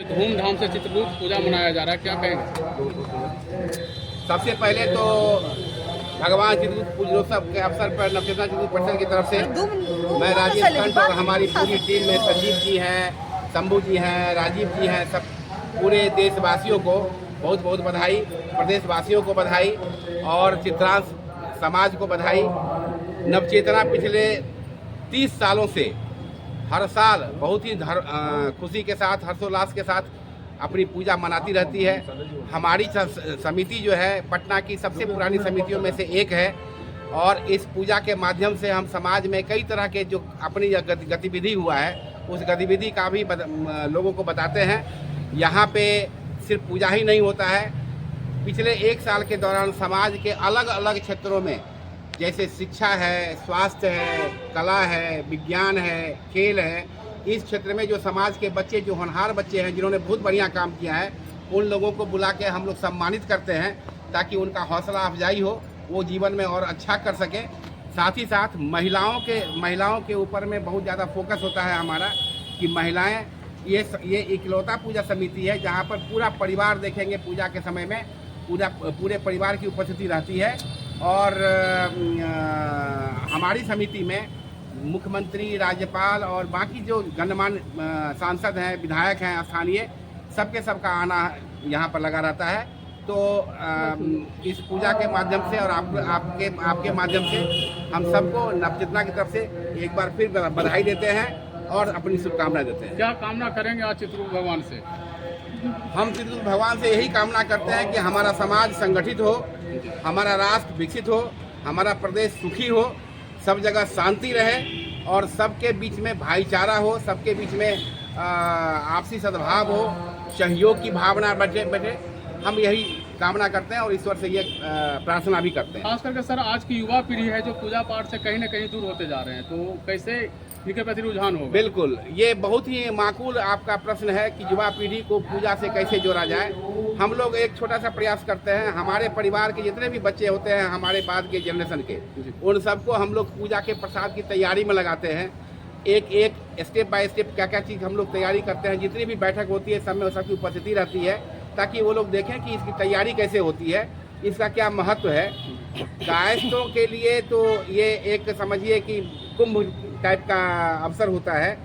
धूमधाम से चित्रकूट पूजा मनाया जा रहा है, क्या कहेंगे? सबसे पहले तो भगवान चित्रकूट पूजोत्सव के अवसर पर नवचेतना चित्रकूट परिषद की तरफ से मैं राजेश कंठ और हमारी पूरी टीम में संजीव जी हैं, शंभू जी हैं, राजीव जी हैं, सब पूरे देशवासियों को बहुत बहुत बधाई, प्रदेशवासियों को बधाई और चित्रांश समाज को बधाई। नवचेतना पिछले 30 सालों से हर साल बहुत ही खुशी के साथ, हर्षोल्लास के साथ अपनी पूजा मनाती रहती है। हमारी समिति जो है पटना की सबसे पुरानी समितियों में से एक है और इस पूजा के माध्यम से हम समाज में कई तरह के जो अपनी गतिविधि हुआ है उस गतिविधि का भी लोगों को बताते हैं। यहाँ पे सिर्फ पूजा ही नहीं होता है, पिछले 1 साल के दौरान समाज के अलग अलग क्षेत्रों में जैसे शिक्षा है, स्वास्थ्य है, कला है, विज्ञान है, खेल है, इस क्षेत्र में जो समाज के बच्चे, जो होनहार बच्चे हैं जिन्होंने बहुत बढ़िया काम किया है, उन लोगों को बुला के हम लोग सम्मानित करते हैं ताकि उनका हौसला अफजाई हो, वो जीवन में और अच्छा कर सके। साथ ही साथ महिलाओं के ऊपर में बहुत ज़्यादा फोकस होता है हमारा कि महिलाएं ये इकलौता पूजा समिति है जहाँ पर पूरा परिवार देखेंगे पूजा के समय में पूरे परिवार की उपस्थिति रहती है। और हमारी समिति में मुख्यमंत्री, राज्यपाल और बाकी जो गणमान्य सांसद हैं, विधायक हैं स्थानीय, सबका आना यहाँ पर लगा रहता है। तो इस पूजा के माध्यम से और आपके माध्यम से हम सबको नवचेतना की तरफ से एक बार फिर बधाई देते हैं और अपनी शुभकामनाएं देते हैं। क्या कामना करेंगे आज चित्रकूट भगवान से? हम चित्रकूट भगवान से यही कामना करते हैं कि हमारा समाज संगठित हो, हमारा राष्ट्र विकसित हो, हमारा प्रदेश सुखी हो, सब जगह शांति रहे और सबके बीच में भाईचारा हो, सबके बीच में आपसी सद्भाव हो, सहयोग की भावना बैठे। हम यही कामना करते हैं और ईश्वर से ये प्रार्थना भी करते हैं। खास करके सर आज की युवा पीढ़ी है जो पूजा पाठ से कहीं न कहीं दूर होते जा रहे हैं, तो कैसे इनके प्रति रुझान होगा? बिल्कुल, ये बहुत ही माकूल आपका प्रश्न है कि युवा पीढ़ी को पूजा से कैसे जोड़ा जाए। हम लोग एक छोटा सा प्रयास करते हैं, हमारे परिवार के जितने भी बच्चे होते हैं हमारे बाद के जनरेशन के, उन सबको हम लोग पूजा के प्रसाद की तैयारी में लगाते हैं। एक स्टेप बाय स्टेप क्या चीज़ हम लोग तैयारी करते हैं, जितनी भी बैठक होती है सब में सबकी उपस्थिति रहती है ताकि वो लोग देखें कि इसकी तैयारी कैसे होती है, इसका क्या महत्व है। कायस्थों के लिए तो ये एक समझिए कि कुंभ टाइप का अवसर होता है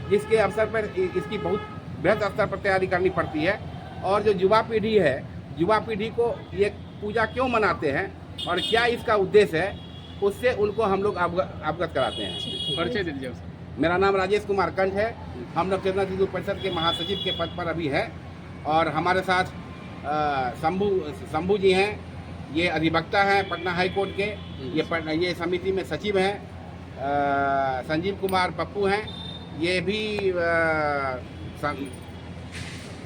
जिसके अवसर पर इसकी बहुत बृहद स्तर पर तैयारी करनी पड़ती है। और जो युवा पीढ़ी है, युवा पीढ़ी को ये पूजा क्यों मनाते हैं और क्या इसका उद्देश्य है, उससे उनको हम लोग अवगत कराते हैं। परिचय दे दीजिए। मेरा नाम राजेश कुमार कंठ है, हम नवचेतना चित्रकूट परिषद के महासचिव के पद पर अभी है और हमारे साथ शंभू जी हैं, ये अधिवक्ता हैं पटना हाई कोर्ट के, ये समिति में सचिव हैं। संजीव कुमार पप्पू हैं, ये भी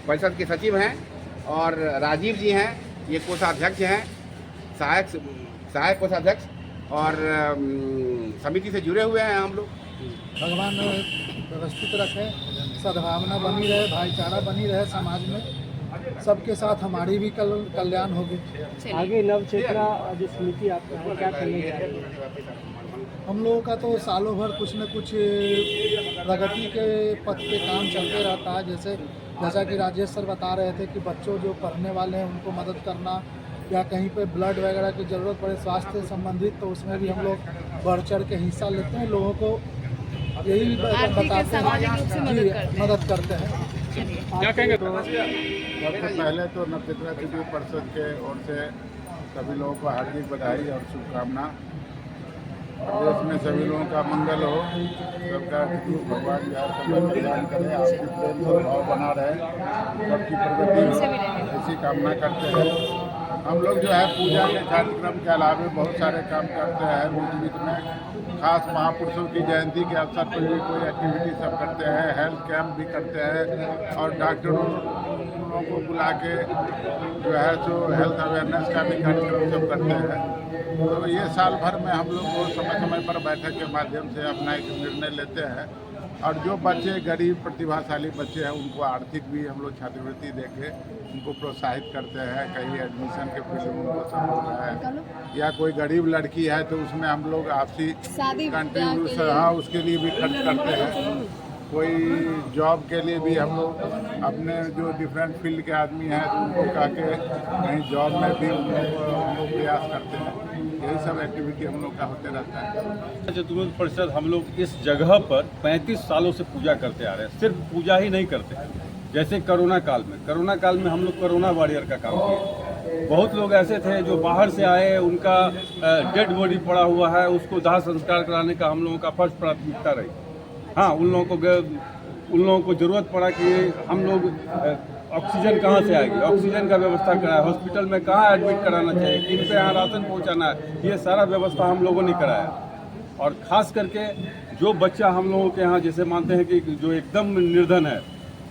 परिषद के सचिव हैं और राजीव जी हैं, ये कोषाध्यक्ष हैं, सहायक कोषाध्यक्ष और समिति से जुड़े हुए हैं हम लोग। भगवान व्यवस्थित रखे, सद्भावना बनी रहे, भाईचारा बनी रहे समाज में, सबके साथ हमारी भी कल्याण होगी। आगे नवचेतना जो समिति आपका है क्या करने जा रही है? हम लोगों का तो सालों भर कुछ न कुछ प्रगति के पथ पे काम चलते रहता है। जैसा कि राजेश सर बता रहे थे कि बच्चों जो पढ़ने वाले हैं उनको मदद करना या कहीं पे ब्लड वगैरह की ज़रूरत पड़े स्वास्थ्य से संबंधित, तो उसमें भी हम लोग बढ़ चढ़ के हिस्सा लेते हैं, लोगों को यही बताते हैं जी, मदद करते हैं। क्या कहेंगे? सबसे पहले तो नवचेतना चित्रकूट परिषद के ओर से सभी लोगों को हार्दिक बधाई और शुभकामना। प्रदेश में सभी लोगों का मंगल हो, सबका भगवान कल्याण करे, आपसी प्रेम सद्भाव बना रहे, सबकी प्रगति हो, ऐसी कामना करते हैं। हम लोग जो है पूजा के कार्यक्रम के अलावा बहुत सारे काम करते हैं बीच में, खास महापुरुषों की जयंती के अवसर पर भी कोई एक्टिविटी सब करते हैं, हेल्थ कैंप भी करते हैं और डॉक्टरों को बुला के जो है सो हेल्थ अवेयरनेस का भी कार्यक्रम सब करते हैं। तो ये साल भर में हम लोग को समय पर बैठक के माध्यम से अपना एक निर्णय लेते हैं और जो बच्चे गरीब प्रतिभाशाली बच्चे हैं उनको आर्थिक भी हम लोग छात्रवृत्ति देके उनको प्रोत्साहित करते हैं। कहीं एडमिशन के फीस में उनको सपोर्ट है या कोई गरीब लड़की है तो उसमें हम लोग आपसी कंट्रीब्यूशन उसके लिए भी खर्च करते हैं। कोई जॉब के लिए भी हम लोग अपने जो डिफरेंट फील्ड के आदमी हैं तो उनको कहा के कहीं जॉब में भी हम लोग प्रयास करते हैं। यही सब एक्टिविटी हम लोग का होते रहता है। चतुर्वेद परिषद हम लोग इस जगह पर 35 सालों से पूजा करते आ रहे हैं। सिर्फ पूजा ही नहीं करते, जैसे कोरोना काल में हम लोग कोरोना वॉरियर का काम किए। बहुत लोग ऐसे थे जो बाहर से आए, उनका डेड बॉडी पड़ा हुआ है, उसको दाह संस्कार कराने का हम लोगों का फर्स्ट प्राथमिकता रही। हाँ, उन लोगों को ज़रूरत पड़ा कि हम लोग ऑक्सीजन कहाँ से आएगी, ऑक्सीजन का व्यवस्था कराया, हॉस्पिटल में कहाँ एडमिट कराना चाहिए, किन पे यहाँ राशन पहुँचाना है, ये सारा व्यवस्था हम लोगों ने कराया। और ख़ास करके जो बच्चा हम लोगों के यहाँ जैसे मानते हैं कि जो एकदम निर्धन है,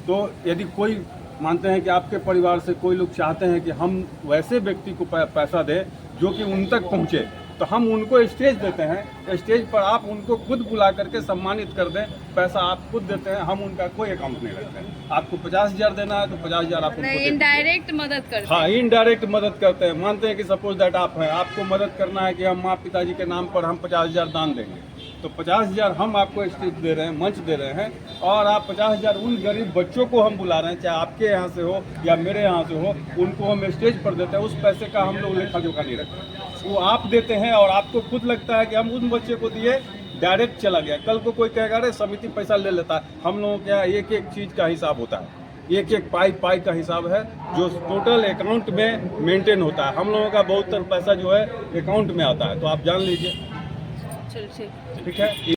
तो यदि कोई मानते हैं कि आपके परिवार से कोई लोग चाहते हैं कि हम वैसे व्यक्ति को पैसा दें जो कि उन तक पहुँचे, तो हम उनको स्टेज देते हैं। स्टेज पर आप उनको खुद बुला करके सम्मानित कर दें, पैसा आप खुद देते हैं, हम उनका कोई अकाउंट नहीं रखते हैं। आपको 50,000 देना है तो 50,000 आप उनको इनडायरेक्ट मदद करते हैं। हाँ, इनडायरेक्ट मदद करते हैं। मानते हैं कि सपोज दैट आप हैं, आपको मदद करना है कि हम माँ पिताजी के नाम पर हम 50,000 दान देंगे, तो 50,000 हम आपको स्टेज दे रहे हैं, मंच दे रहे हैं, और आप 50,000 उन गरीब बच्चों को हम बुला रहे हैं, चाहे आपके यहाँ से हो या मेरे यहाँ से हो, उनको हम स्टेज पर देते हैं। उस पैसे का हम लोग लेखा जोखा नहीं रखते, वो आप देते हैं और आपको खुद लगता है कि हम उन बच्चे को दिए, डायरेक्ट चला गया। कल को कोई कहेगा अरे समिति पैसा ले लेता है, हम लोगों के यहाँ एक एक चीज़ का हिसाब होता है, एक एक पाई का हिसाब है जो टोटल अकाउंट में मेंटेन होता है। हम लोगों का बहुत पैसा जो है अकाउंट में आता है, तो आप जान लीजिए। चलो ठीक ठीक है।